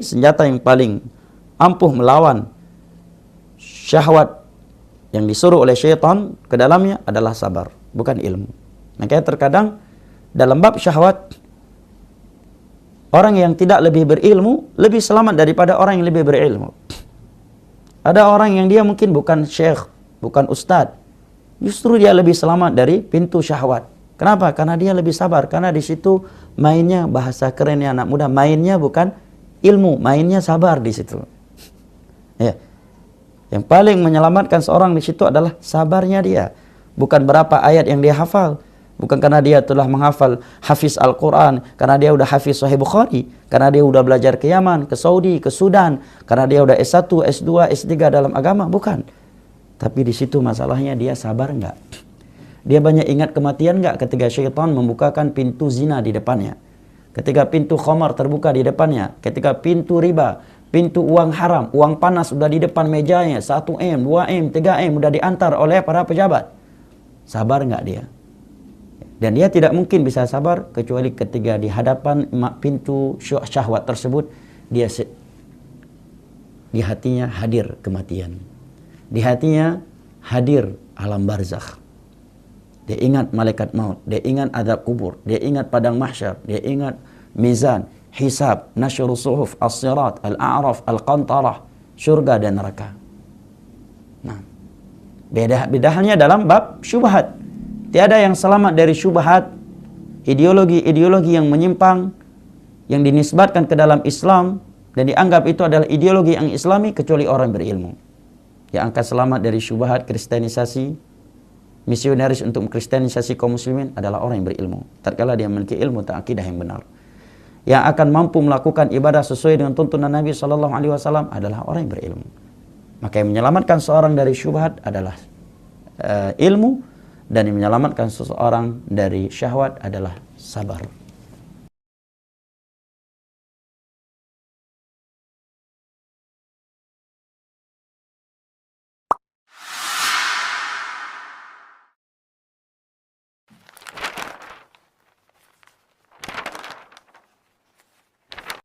senjata yang paling ampuh melawan syahwat yang disuruh oleh syaitan ke dalamnya adalah sabar, bukan ilmu. Makanya terkadang dalam bab syahwat, orang yang tidak lebih berilmu lebih selamat daripada orang yang lebih berilmu. Ada orang yang dia mungkin bukan syekh, bukan ustadz, justru dia lebih selamat dari pintu syahwat. Kenapa? Karena dia lebih sabar. Karena di situ mainnya, bahasa kerennya anak muda, mainnya bukan ilmu, mainnya sabar di situ. Ya. Yang paling menyelamatkan seorang di situ adalah sabarnya dia. Bukan berapa ayat yang dia hafal. Bukan karena dia telah menghafal hafiz Al-Quran, karena dia udah hafiz Sahih Bukhari, karena dia udah belajar ke Yaman, ke Saudi, ke Sudan, karena dia udah S1, S2, S3 dalam agama, bukan. Tapi di situ masalahnya dia sabar enggak? Dia banyak ingat kematian enggak ketika syaitan membukakan pintu zina di depannya? Ketika pintu khamar terbuka di depannya, ketika pintu riba, pintu uang haram, uang panas sudah di depan mejanya, 1M, 2M, 3M sudah diantar oleh para pejabat. Sabar enggak dia? Dan dia tidak mungkin bisa sabar kecuali ketika di hadapan pintu syahwat tersebut dia di hatinya hadir kematian. Di hatinya hadir alam barzakh. Dia ingat malaikat maut, dia ingat azab kubur, dia ingat padang mahsyar, dia ingat mizan, hisab, nasyrus suhuf, as-sirat, al-a'raf, al-qantarah, syurga dan neraka. Nah, beda halnya dalam bab syubhat. Tiada yang selamat dari syubhat, ideologi-ideologi yang menyimpang, yang dinisbatkan ke dalam Islam, dan dianggap itu adalah ideologi yang islami, kecuali orang berilmu. Yang akan selamat dari syubhat kristenisasi, misionaris untuk mengkristenisasi kaum muslimin adalah orang yang berilmu. Tatkala dia memiliki ilmu tentang akidah yang benar. Yang akan mampu melakukan ibadah sesuai dengan tuntunan Nabi SAW adalah orang yang berilmu. Maka yang menyelamatkan seorang dari syubhat adalah ilmu, dan yang menyelamatkan seseorang dari syahwat adalah sabar.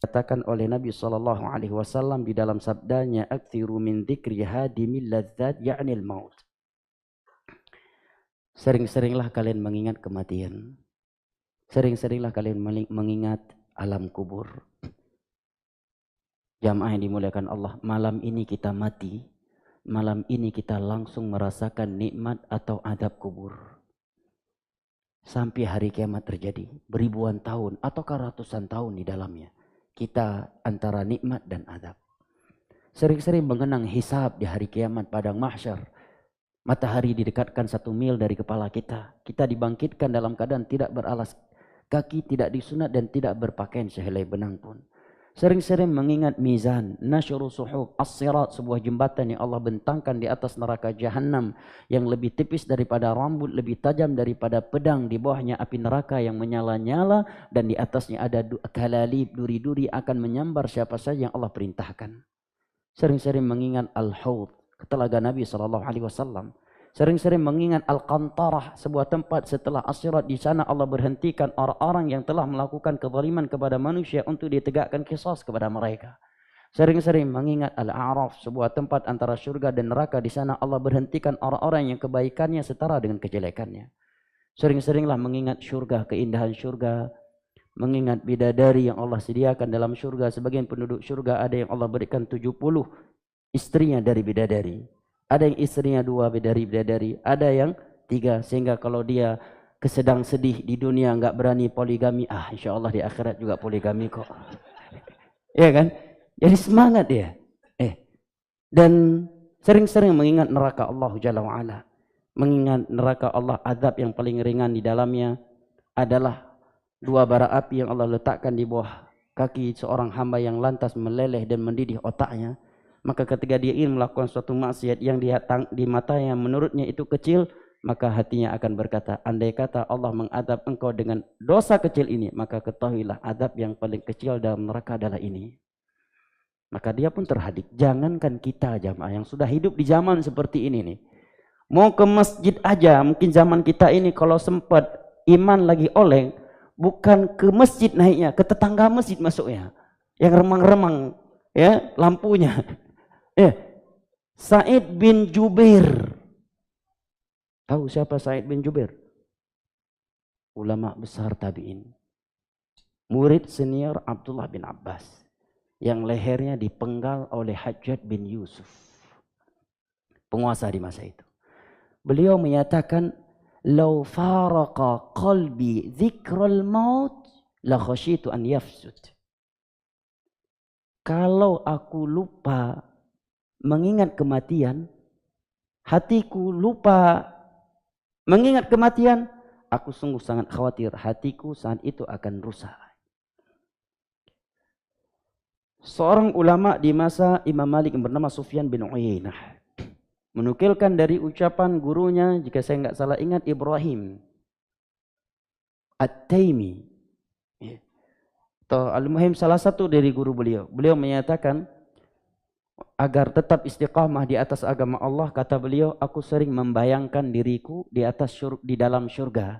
Katakan oleh Nabi SAW di dalam sabdanya, "Aktsiru min dzikri hadimil ladzat ya'nil maut." Sering-seringlah kalian mengingat kematian. Sering-seringlah kalian mengingat alam kubur. Jamaah yang dimuliakan Allah, malam ini kita mati. Malam ini kita langsung merasakan nikmat atau adab kubur. Sampai hari kiamat terjadi. Beribuan tahun atau ratusan tahun di dalamnya. Kita antara nikmat dan adab. Sering-sering mengenang hisab di hari kiamat padang mahsyar. Matahari didekatkan 1 mil dari kepala kita. Kita dibangkitkan dalam keadaan tidak beralas kaki, tidak disunat dan tidak berpakaian sehelai benang pun. Sering-sering mengingat mizan, nasyrus suhuf, as-sirat, sebuah jembatan yang Allah bentangkan di atas neraka jahanam yang lebih tipis daripada rambut, lebih tajam daripada pedang, di bawahnya api neraka yang menyala-nyala dan di atasnya ada kalalib, duri-duri akan menyambar siapa saja yang Allah perintahkan. Sering-sering mengingat al-haud, telaga Nabi SAW. Sering-sering mengingat Al-Qantarah, sebuah tempat setelah As-Sirat. Di sana Allah berhentikan orang-orang yang telah melakukan kezaliman kepada manusia untuk ditegakkan qisas kepada mereka. Sering-sering mengingat Al-A'raf, sebuah tempat antara syurga dan neraka. Di sana Allah berhentikan orang-orang yang kebaikannya setara dengan kejelekannya. Sering-seringlah mengingat syurga, keindahan syurga, mengingat bidadari yang Allah sediakan dalam syurga. Sebagian penduduk syurga ada yang Allah berikan 70 istrinya dari bidadari. Ada yang istrinya 2 bidadari, ada yang 3. Sehingga kalau dia kesedang sedih di dunia nggak berani poligami, insya Allah di akhirat juga poligami kok. Ya kan? Jadi semangat dia. Dan sering-sering mengingat neraka Allah Jalla wa'ala. Mengingat neraka Allah, azab yang paling ringan di dalamnya adalah 2 bara api yang Allah letakkan di bawah kaki seorang hamba yang lantas meleleh dan mendidih otaknya. Maka ketika dia ingin melakukan suatu maksiat yang di matanya menurutnya itu kecil, maka hatinya akan berkata, andai kata Allah mengadab engkau dengan dosa kecil ini, maka ketahuilah adab yang paling kecil dalam neraka adalah ini. Maka dia pun terhadik. Jangankan kita jamaah yang sudah hidup di zaman seperti ini nih, mau ke masjid aja, mungkin zaman kita ini kalau sempat iman lagi oleng, bukan ke masjid naiknya, ke tetangga masjid masuknya, yang remang-remang ya lampunya. Ya, Sa'id bin Jubair. Tahu siapa Sa'id bin Jubair? Ulama besar tabi'in. Murid senior Abdullah bin Abbas. Yang lehernya dipenggal oleh Hajjaj bin Yusuf. Penguasa di masa itu. Beliau menyatakan, "Lau faraqa qalbi dzikral maut la khasyitu an yafsud." Kalau aku lupa mengingat kematian, hatiku lupa mengingat kematian, aku sungguh sangat khawatir hatiku saat itu akan rusak. Seorang ulama di masa Imam Malik yang bernama Sufyan bin Uyainah menukilkan dari ucapan gurunya, jika saya enggak salah ingat, Ibrahim At-Taimi. Atau al-muhim salah satu dari guru beliau. Beliau menyatakan, agar tetap istiqamah di atas agama Allah, kata beliau, aku sering membayangkan diriku di dalam surga.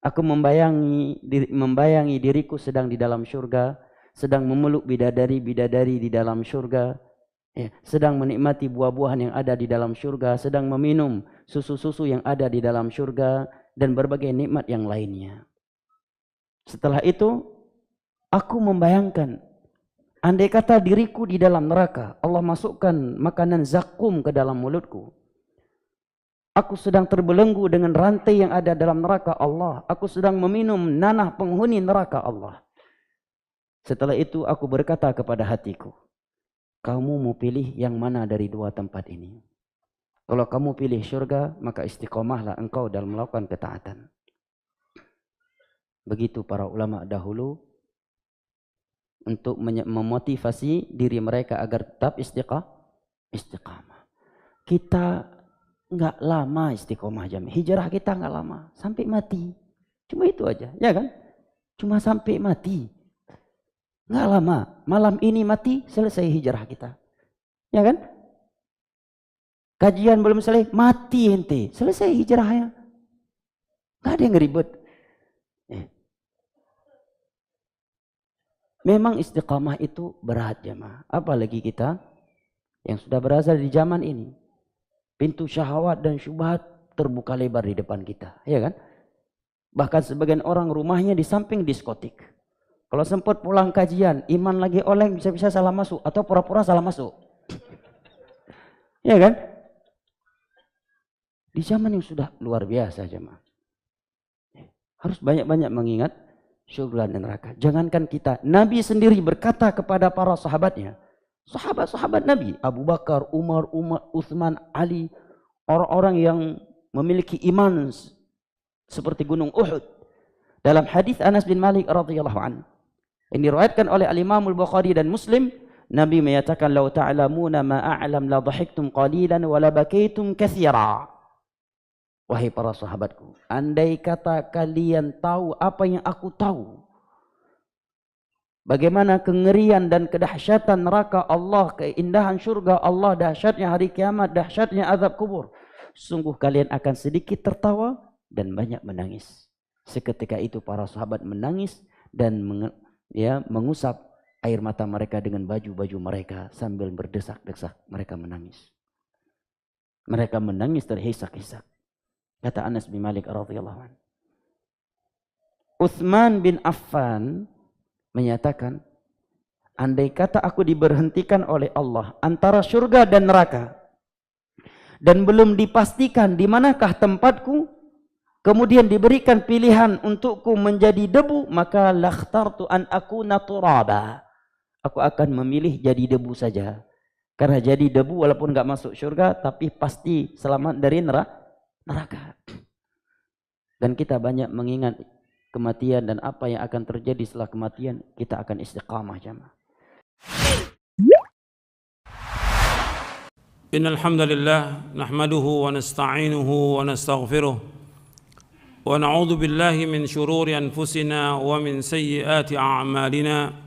Aku membayangi diriku sedang di dalam surga, sedang memeluk bidadari-bidadari di dalam surga, ya, sedang menikmati buah-buahan yang ada di dalam surga, sedang meminum susu-susu yang ada di dalam surga, dan berbagai nikmat yang lainnya. Setelah itu, aku membayangkan, andai kata diriku di dalam neraka, Allah masukkan makanan zakum ke dalam mulutku. Aku sedang terbelenggu dengan rantai yang ada dalam neraka Allah. Aku sedang meminum nanah penghuni neraka Allah. Setelah itu aku berkata kepada hatiku, kamu mau pilih yang mana dari dua tempat ini? Kalau kamu pilih surga, maka istiqomahlah engkau dalam melakukan ketaatan. Begitu para ulama dahulu untuk memotivasi diri mereka agar tetap istiqamah. Kita nggak lama istiqomah jam. Hijrah kita nggak lama, sampai mati. Cuma itu aja, ya kan? Cuma sampai mati. Nggak lama. Malam ini mati, selesai hijrah kita. Ya kan? Kajian belum selesai, mati ente. Selesai hijrahnya. Nggak ada yang ribet. Memang istiqamah itu berat jemaah. Apalagi kita yang sudah berasal di zaman ini. Pintu syahwat dan syubhat terbuka lebar di depan kita, ya kan? Bahkan sebagian orang rumahnya di samping diskotik. Kalau sempat pulang kajian, iman lagi oleng, bisa-bisa salah masuk atau pura-pura salah masuk. Ya kan? Di zaman yang sudah luar biasa jemaah. Harus banyak-banyak mengingat surga dan neraka. Jangankan kita, Nabi sendiri berkata kepada para sahabatnya, sahabat-sahabat Nabi, Abu Bakar, Umar, Utsman, Ali, orang-orang yang memiliki iman seperti gunung Uhud. Dalam hadis Anas bin Malik radhiyallahu anhu yang diriwayatkan oleh Al-Imam Al-Bukhari dan Muslim, Nabi menyatakan, "Lau ta'lamuna ma a'lam la dhahiktum qalilan wa la bakaitum katsira." Wahai para sahabatku, andai kata kalian tahu apa yang aku tahu, bagaimana kengerian dan kedahsyatan neraka Allah, keindahan surga Allah, dahsyatnya hari kiamat, dahsyatnya azab kubur, sungguh kalian akan sedikit tertawa dan banyak menangis. Seketika itu para sahabat menangis dan mengusap air mata mereka dengan baju-baju mereka sambil berdesak-desak. Mereka menangis. Mereka menangis terhisak-hisak. Kata Anas bin Malik radhiyallahu anhu. Utsman bin Affan menyatakan, andai kata aku diberhentikan oleh Allah antara surga dan neraka dan belum dipastikan di manakah tempatku, kemudian diberikan pilihan untukku menjadi debu, maka lakhtartu an akuna turaba. Aku akan memilih jadi debu saja. Karena jadi debu walaupun enggak masuk surga, tapi pasti selamat dari neraka. Dan kita banyak mengingat kematian dan apa yang akan terjadi setelah kematian, kita akan istiqamah jamaah. Innal hamdalillah nahmaduhu wa nasta'inuhu wa nastaghfiruh wa na'udzu billahi min shururi anfusina wa min sayyiati a'malina.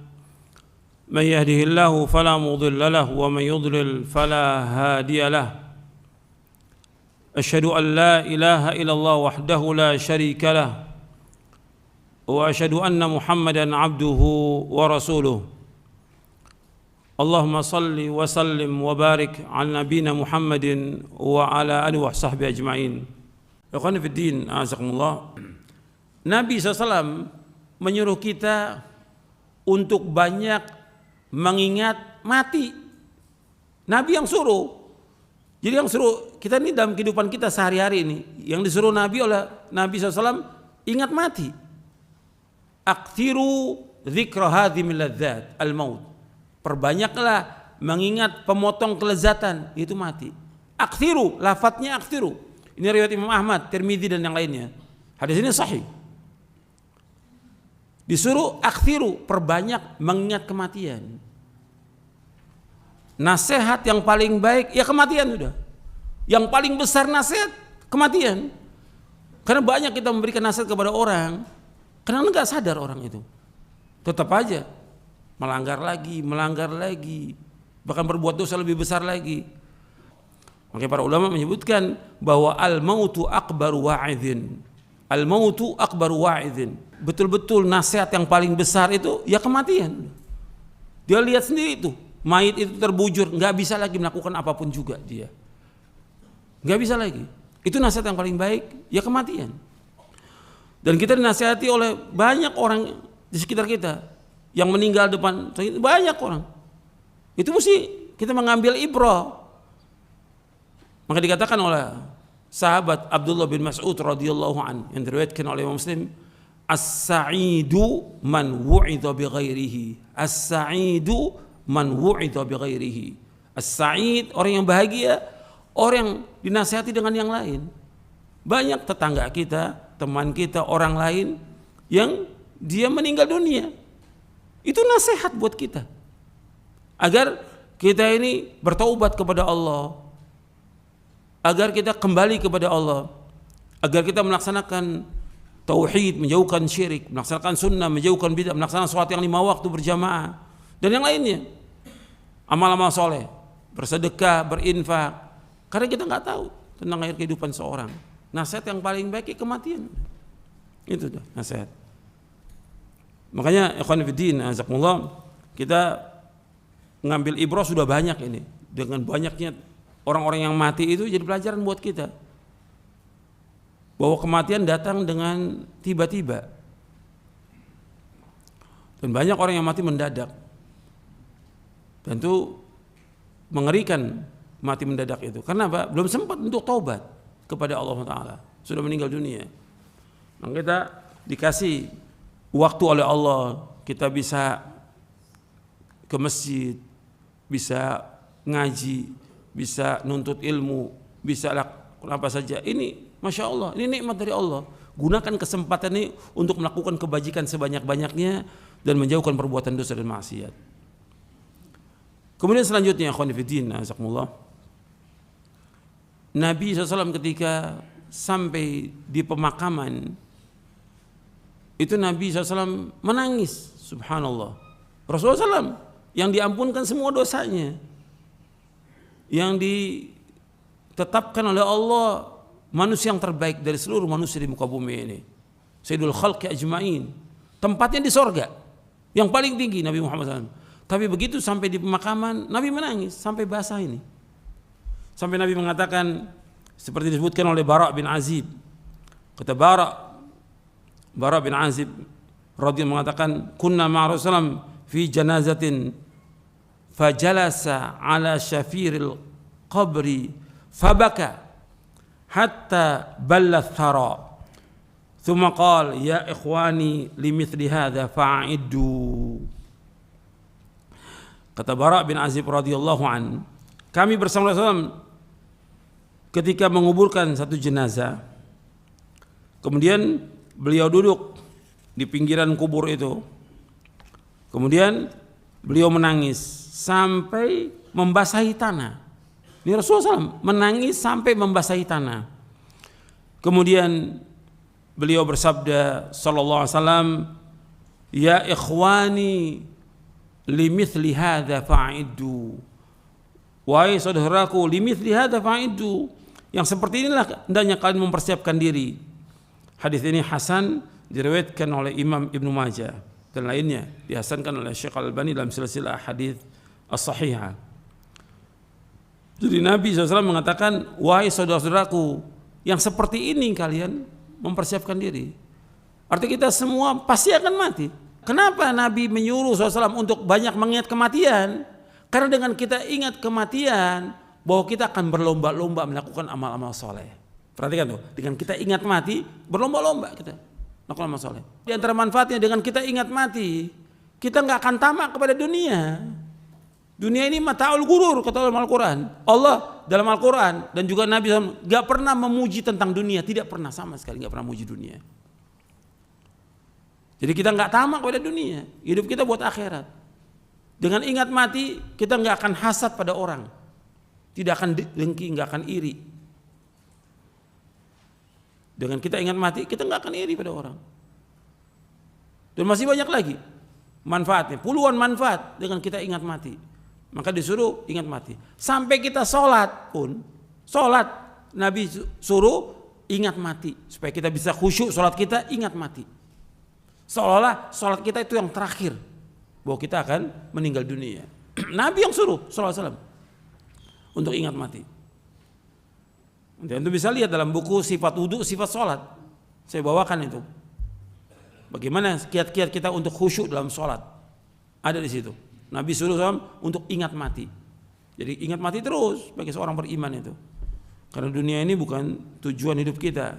Man yahdihillahu fala mudilla lahu wa man yudlil fala hadiya lahu. Asyhadu an la ilaha illallah wahdahu la syarika lah wa asyhadu anna Muhammadan abduhu wa rasuluh. Allahumma salli wa sallim wa barik ala nabiyina Muhammadin wa ala alihi wa sahbihi ajma'in. Ikhwani fid din, azakumullah. Nabi SAW menyuruh kita untuk banyak mengingat mati. Nabi yang suruh. Jadi yang suruh kita ini dalam kehidupan kita sehari-hari ini, yang disuruh Nabi oleh Nabi SAW, ingat mati. Aktsiru dzikra hadhimil ladzat al-maut. Perbanyaklah mengingat pemotong kelezatan, itu mati. Aktsiru, lafadznya aktsiru. Ini riwayat Imam Ahmad, Tirmidzi dan yang lainnya. Hadis ini sahih. Disuruh aktsiru, perbanyak mengingat kematian. Nasihat yang paling baik ya kematian sudah. Yang paling besar nasihat kematian. Karena banyak kita memberikan nasihat kepada orang, karena enggak sadar orang itu. Tetap aja melanggar lagi, bahkan berbuat dosa lebih besar lagi. Makanya para ulama menyebutkan bahwa al-mautu akbaru wa'idhin. Al-mautu akbaru wa'idhin. Betul-betul nasihat yang paling besar itu ya kematian. Dia lihat sendiri itu, mayit itu terbujur, nggak bisa lagi melakukan apapun juga dia. Nggak bisa lagi. Itu nasihat yang paling baik, ya kematian. Dan kita dinasihati oleh banyak orang di sekitar kita yang meninggal depan, banyak orang. Itu mesti kita mengambil ibrah. Maka dikatakan oleh sahabat Abdullah bin Mas'ud radhiyallahu an yang diriwayatkan oleh Imam Muslim, as-sa'idu man wu'idha bi ghairihi. As-sa'idu man wu'idha bi ghairihi. As-sa'id, orang yang bahagia, orang yang dinasihati dengan yang lain. Banyak tetangga kita, teman kita, orang lain yang dia meninggal dunia. Itu nasihat buat kita. Agar kita ini bertaubat kepada Allah. Agar kita kembali kepada Allah. Agar kita melaksanakan tauhid, menjauhkan syirik, melaksanakan sunnah, menjauhkan bid'ah, melaksanakan sholat yang 5 waktu berjamaah. Dan yang lainnya. Amal-amal soleh. Bersedekah, berinfak. Karena kita nggak tahu tentang akhir kehidupan seorang. Nasihat yang paling baik ya kematian. Itu dah nasihat. Makanya ikhwan fillah, azakumullah, kita ngambil ibrah sudah banyak ini. Dengan banyaknya orang-orang yang mati itu jadi pelajaran buat kita. Bahwa kematian datang dengan tiba-tiba. Dan banyak orang yang mati mendadak. Dan itu mengerikan mati mendadak itu. Karena apa? Belum sempat untuk taubat kepada Allah Ta'ala, sudah meninggal dunia. Maka kita dikasih waktu oleh Allah, kita bisa ke masjid, bisa ngaji, bisa nuntut ilmu, bisa apa saja. Ini Masya Allah, ini nikmat dari Allah. Gunakan kesempatan ini untuk melakukan kebajikan sebanyak-banyaknya dan menjauhkan perbuatan dosa dan maksiat. Kemudian selanjutnya, ikhwan fillah, azakumullah, Nabi SAW ketika sampai di pemakaman itu Nabi SAW menangis, subhanallah. Rasulullah SAW yang diampunkan semua dosanya, yang ditetapkan oleh Allah manusia yang terbaik dari seluruh manusia di muka bumi ini, Sayyidul Khalqi Ajma'in, tempatnya di sorga yang paling tinggi Nabi Muhammad SAW. Tapi begitu sampai di pemakaman Nabi menangis sampai basah ini. Sampai Nabi mengatakan seperti disebutkan oleh Bara bin Azib. Kata Bara bin Azib radhiyallahu mengatakan, "Kunna ma'a Rasulullah fi janazatin fajalasa ala syafiril qabri fabaka hatta balla thara. Thumma qala ya ikhwani limithli hadha fa'iddu." Kata Bara bin Azib radhiyallahu an, kami bersama Rasulullah ketika menguburkan satu jenazah. Kemudian beliau duduk di pinggiran kubur itu. Kemudian beliau menangis sampai membasahi tanah. Ini Rasulullah SAW menangis sampai membasahi tanah. Kemudian beliau bersabda sallallahu alaihi wasallam, "Ya ikhwani limithli hadza fa'iddu." Wahai saudaraku, limithli hadza fa'iddu. Yang seperti inilah hendaknya kalian mempersiapkan diri. Hadis ini hasan, diriwayatkan oleh Imam Ibnu Majah dan lainnya, dihasankan oleh Syekh Al-Albani dalam silsilah hadis as-sahihah. Jadi Nabi SAW mengatakan, wahai saudara-saudaraku, yang seperti ini kalian mempersiapkan diri. Artinya kita semua pasti akan mati. Kenapa Nabi menyuruh SAW untuk banyak mengingat kematian? Karena dengan kita ingat kematian, bahwa kita akan berlomba-lomba melakukan amal-amal soleh. Perhatikan tuh, dengan kita ingat mati, berlomba-lomba kita melakukan amal soleh. Di antara manfaatnya dengan kita ingat mati, kita nggak akan tamak kepada dunia. Dunia ini mata'ul gurur, kata dalam Al-Quran. Allah dalam Al-Quran dan juga Nabi SAW gak pernah memuji tentang dunia. Tidak pernah, sama sekali gak pernah memuji dunia. Jadi kita gak tamak pada dunia. Hidup kita buat akhirat. Dengan ingat mati, kita gak akan hasad pada orang. Tidak akan dengki, gak akan iri. Dengan kita ingat mati, kita gak akan iri pada orang. Dan masih banyak lagi manfaatnya. Puluhan manfaat dengan kita ingat mati. Maka disuruh ingat mati. Sampai kita sholat pun, sholat Nabi suruh ingat mati. Supaya kita bisa khusyuk sholat kita, ingat mati. Seolah-olah sholat kita itu yang terakhir, bahwa kita akan meninggal dunia. Nabi yang suruh sallallahu alaihi wasallam untuk ingat mati. Anda bisa lihat dalam buku sifat wudhu, sifat sholat. Saya bawakan itu. Bagaimana kiat-kiat kita untuk khusyuk dalam sholat. Ada di situ. Nabi suruh SAW untuk ingat mati. Jadi ingat mati terus bagi seorang beriman itu. Karena dunia ini bukan tujuan hidup kita,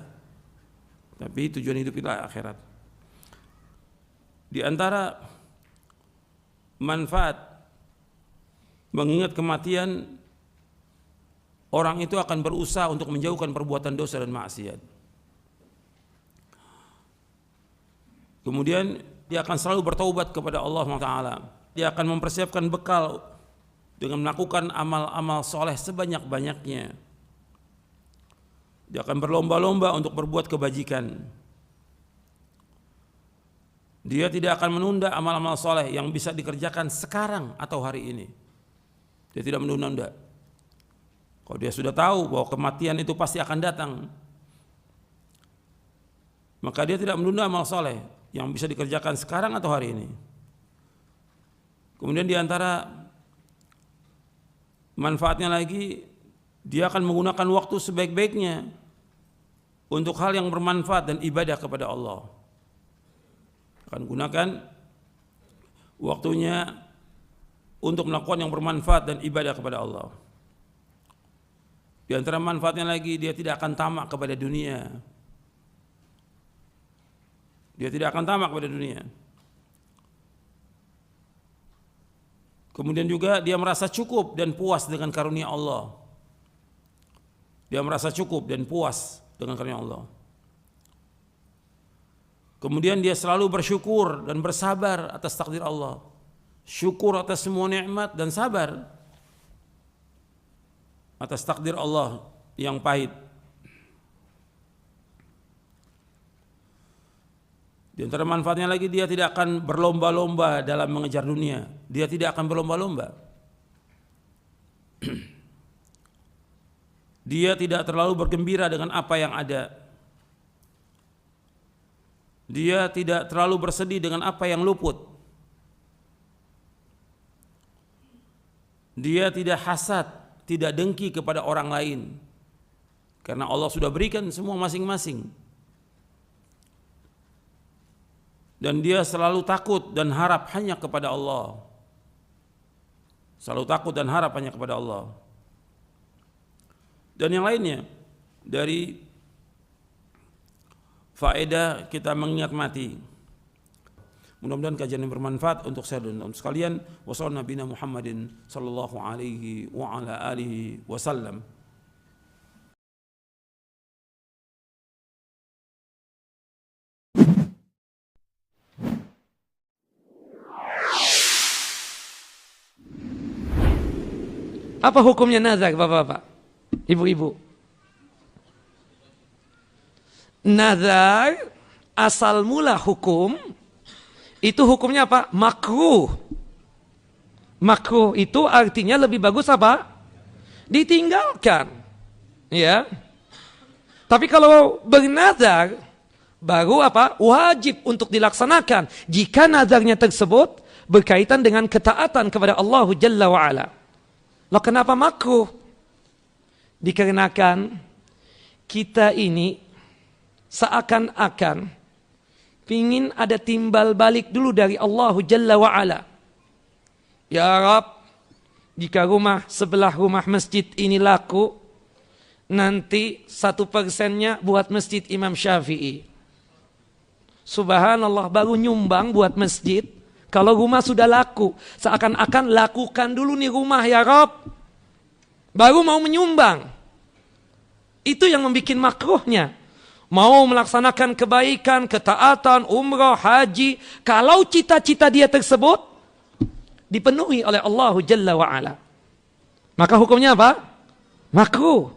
tapi tujuan hidup kita akhirat. Di antara manfaat mengingat kematian, orang itu akan berusaha untuk menjauhkan perbuatan dosa dan maksiat. Kemudian dia akan selalu bertaubat kepada Allah SWT. Dia akan mempersiapkan bekal dengan melakukan amal-amal soleh sebanyak-banyaknya. Dia akan berlomba-lomba untuk berbuat kebajikan. Dia tidak akan menunda amal-amal soleh yang bisa dikerjakan sekarang atau hari ini. Dia tidak menunda-nunda. Kalau dia sudah tahu bahwa kematian itu pasti akan datang, maka dia tidak menunda amal soleh yang bisa dikerjakan sekarang atau hari ini. Kemudian di antara manfaatnya lagi, dia akan menggunakan waktu sebaik-baiknya untuk hal yang bermanfaat dan ibadah kepada Allah. Akan gunakan waktunya untuk melakukan yang bermanfaat dan ibadah kepada Allah. Di antara manfaatnya lagi, dia tidak akan tamak kepada dunia. Dia tidak akan tamak kepada dunia. Kemudian juga dia merasa cukup dan puas dengan karunia Allah. Dia merasa cukup dan puas dengan karunia Allah. Kemudian dia selalu bersyukur dan bersabar atas takdir Allah. Syukur atas semua nikmat dan sabar atas takdir Allah yang pahit. Di antara manfaatnya lagi, dia tidak akan berlomba-lomba dalam mengejar dunia. Dia tidak akan berlomba-lomba. Dia tidak terlalu bergembira dengan apa yang ada. Dia tidak terlalu bersedih dengan apa yang luput. Dia tidak hasad, tidak dengki kepada orang lain. Karena Allah sudah berikan semua masing-masing. Dan dia selalu takut dan harap hanya kepada Allah. Selalu takut dan harap hanya kepada Allah. Dan yang lainnya dari faedah kita mengingat mati. Mudah-mudahan kajian yang bermanfaat untuk saya dan untuk sekalian. Wassallallahu nabiyana Muhammadin sallallahu alaihi wa ala alihi wasallam. Apa hukumnya nazar, bapak-bapak, ibu-ibu? Nazar asal mula hukum itu hukumnya apa? Makruh. Makruh itu artinya lebih bagus apa? Ditinggalkan. Ya. Tapi kalau bernazar baru apa? Wajib untuk dilaksanakan jika nazarnya tersebut berkaitan dengan ketaatan kepada Allah Jalla wa'ala. Loh kenapa makruh? Dikarenakan kita ini seakan-akan pingin ada timbal balik dulu dari Allah Jalla wa'ala. Ya Rab, jika rumah sebelah rumah masjid ini laku, nanti 1%-nya buat masjid Imam Syafi'i. Subhanallah, baru nyumbang buat masjid. Kalau rumah sudah laku, seakan-akan lakukan dulu nih rumah ya Rab, baru mau menyumbang. Itu yang membuat makruhnya. Mau melaksanakan kebaikan, ketaatan, umrah, haji, kalau cita-cita dia tersebut dipenuhi oleh Allah Jalla wa'ala, maka hukumnya apa? Makruh.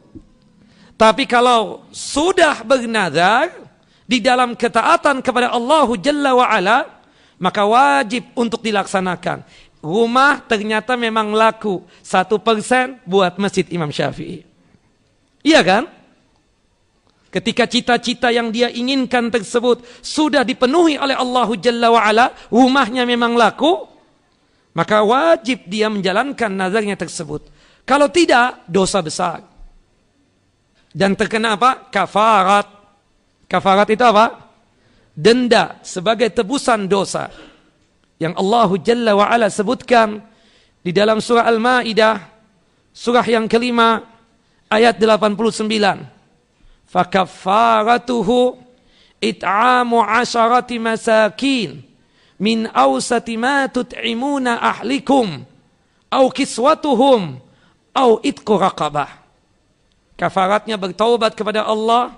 Tapi kalau sudah bernazar di dalam ketaatan kepada Allah Jalla wa'ala, maka wajib untuk dilaksanakan. Rumah ternyata memang laku 1% buat masjid Imam Syafi'i. Iya kan? Ketika cita-cita yang dia inginkan tersebut sudah dipenuhi oleh Allah Jalla wa'ala, rumahnya memang laku, maka wajib dia menjalankan nazarnya tersebut. Kalau tidak, dosa besar. Dan terkena apa? Kafarat. Kafarat itu apa? Denda sebagai tebusan dosa. Yang Allah Jalla wa'ala sebutkan di dalam surah Al-Ma'idah, surah yang kelima, ayat 89. Fakaffaratuhu it'amu 'asharati masakin min awsati ma tut'imuna ahlikum au kiswatuhum au itqu raqabah. Kafaratnya bertaubat kepada Allah,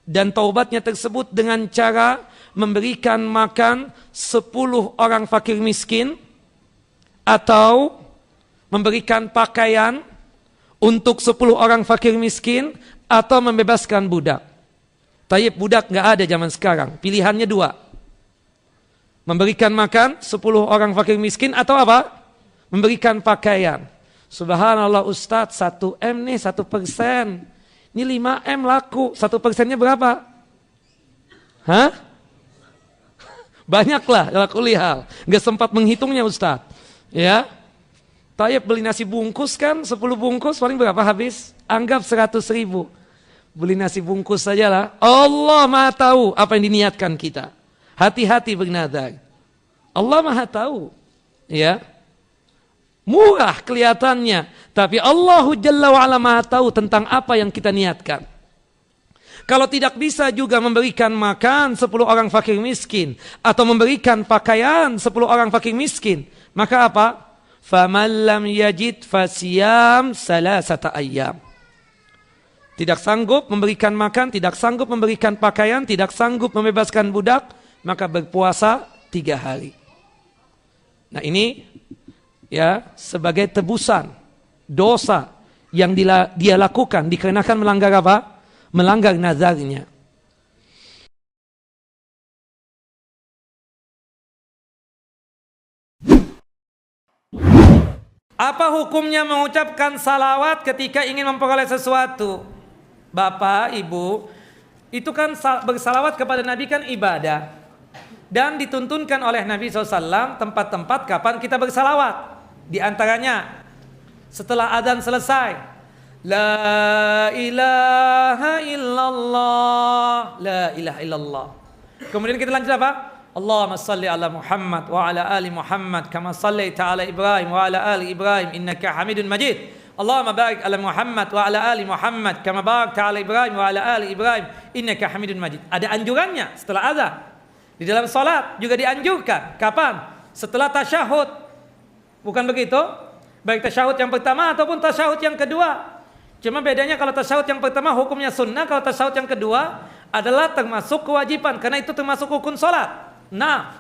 dan taubatnya tersebut dengan cara memberikan makan 10 orang fakir miskin, atau memberikan pakaian untuk 10 orang fakir miskin, atau membebaskan budak. Tayyib, budak nggak ada zaman sekarang. Pilihannya 2. Memberikan makan 10 orang fakir miskin, atau apa? Memberikan pakaian. Subhanallah Ustadz, 1M nih 1%. Ini 5M laku. 1%-nya berapa? Hah? Banyaklah ala kulli hal. Nggak sempat menghitungnya Ustadz. Ya. Tayyib, beli nasi bungkus kan, 10 bungkus paling berapa habis? Anggap 100.000. Beli nasi bungkus sajalah. Allah Maha tahu apa yang diniatkan kita. Hati-hati bernazar. Allah Maha tahu. Ya. Murah kelihatannya, tapi Allah Jalla wa'ala Maha tahu tentang apa yang kita niatkan. Kalau tidak bisa juga memberikan makan 10 orang fakir miskin, atau memberikan pakaian 10 orang fakir miskin, maka apa? Faman lam yajid fasiyam salasata ayyam. Tidak sanggup memberikan makan, tidak sanggup memberikan pakaian, tidak sanggup membebaskan budak, maka berpuasa 3 hari. Nah ini ya sebagai tebusan dosa yang dia lakukan dikarenakan melanggar apa? Melanggar nazarnya. Apa hukumnya mengucapkan salawat ketika ingin memperoleh sesuatu? Bapak, Ibu, itu kan bersalawat kepada Nabi kan ibadah. Dan dituntunkan oleh Nabi SAW tempat-tempat kapan kita bersalawat. Di antaranya setelah azan selesai, La ilaha illallah, La ilaha illallah. Kemudian kita lanjut apa? Allahumma salli ala Muhammad wa ala ali Muhammad kama sallaita ala Ibrahim wa ala ali Ibrahim innaka Hamidun Majid. Allahumma barik ala Muhammad wa ala ali Muhammad kama barakta ala Ibrahim wa ala ali Ibrahim innaka Hamidun Majid. Ada anjurannya setelah azan. Di dalam salat juga dianjurkan. Kapan? Setelah tasyahud. Bukan begitu? Baik tasyahud yang pertama ataupun tasyahud yang kedua. Cuma bedanya kalau tasyahud yang pertama hukumnya sunnah, kalau tasyahud yang kedua adalah termasuk kewajiban karena itu termasuk rukun salat. Nah,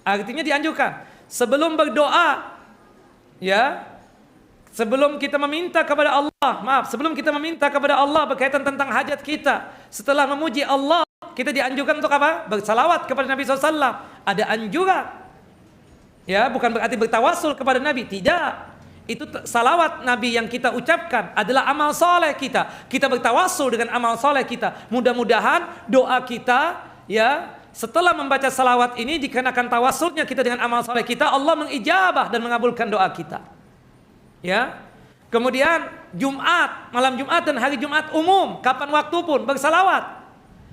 artinya dianjurkan sebelum berdoa, ya, sebelum kita meminta kepada Allah, sebelum kita meminta kepada Allah berkaitan tentang hajat kita, setelah memuji Allah, kita dianjurkan untuk apa? Bersalawat kepada Nabi SAW. Ada anjuran, ya, bukan berarti bertawassul kepada Nabi, tidak. Itu salawat Nabi yang kita ucapkan adalah amal soleh kita. Kita bertawassul dengan amal soleh kita. Mudah-mudahan doa kita, ya, setelah membaca salawat ini dikarenakan tawasulnya kita dengan amal soleh kita, Allah mengijabah dan mengabulkan doa kita. Ya. Kemudian Jumat, malam Jumat dan hari Jumat umum, kapan waktu pun bersalawat.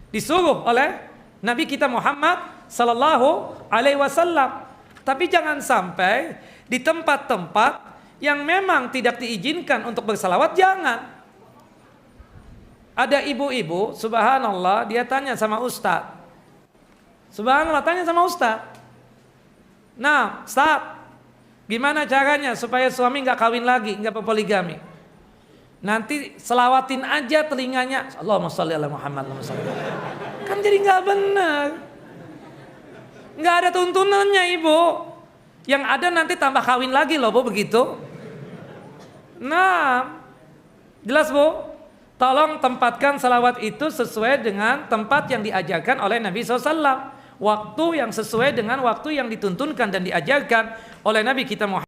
Disuruh oleh Nabi kita Muhammad sallallahu alaihi wasallam. Tapi jangan sampai di tempat-tempat yang memang tidak diizinkan untuk bersalawat, jangan. Ada ibu-ibu, subhanallah, dia tanya sama ustaz. Subhanallah, tanya sama ustaz. Nah, ustaz, gimana caranya supaya suami nggak kawin lagi, nggak berpoligami? Nanti selawatin aja telinganya. Allahumma sholli ala Muhammad. Kan jadi nggak benar. Nggak ada tuntunannya, ibu. Yang ada nanti tambah kawin lagi loh, bu, begitu. Nah, jelas, bu. Tolong tempatkan salawat itu sesuai dengan tempat yang diajarkan oleh Nabi SAW. Waktu yang sesuai dengan waktu yang dituntunkan dan diajarkan oleh Nabi kita Muhammad.